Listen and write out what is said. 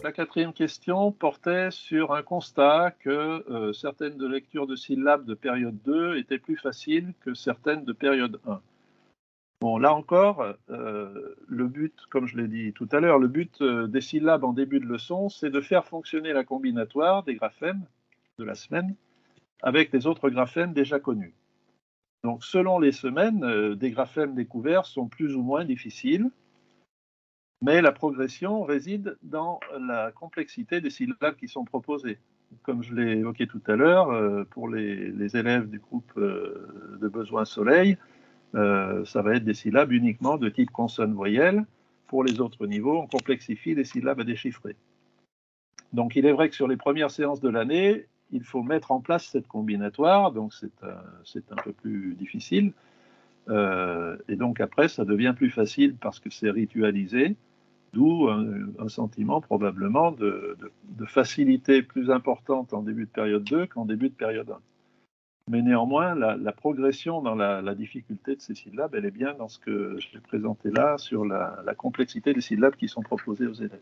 la quatrième question portait sur un constat que certaines de lectures de syllabes de période 2 étaient plus faciles que certaines de période 1. Bon, là encore, le but, comme je l'ai dit tout à l'heure, le but des syllabes en début de leçon, c'est de faire fonctionner la combinatoire des graphèmes de la semaine avec les autres graphèmes déjà connus. Donc, selon les semaines, des graphèmes découverts sont plus ou moins difficiles, mais la progression réside dans la complexité des syllabes qui sont proposées. Comme je l'ai évoqué tout à l'heure, pour les élèves du groupe de besoins soleil, ça va être des syllabes uniquement de type consonne-voyelle. Pour les autres niveaux, on complexifie les syllabes à déchiffrer. Donc, il est vrai que sur les premières séances de l'année, il faut mettre en place cette combinatoire, donc c'est un peu plus difficile. Et donc après, ça devient plus facile parce que c'est ritualisé, d'où un sentiment probablement de facilité plus importante en début de période 2 qu'en début de période 1. Mais néanmoins, la progression dans la difficulté de ces syllabes, elle est bien dans ce que j'ai présenté là sur la complexité des syllabes qui sont proposées aux élèves.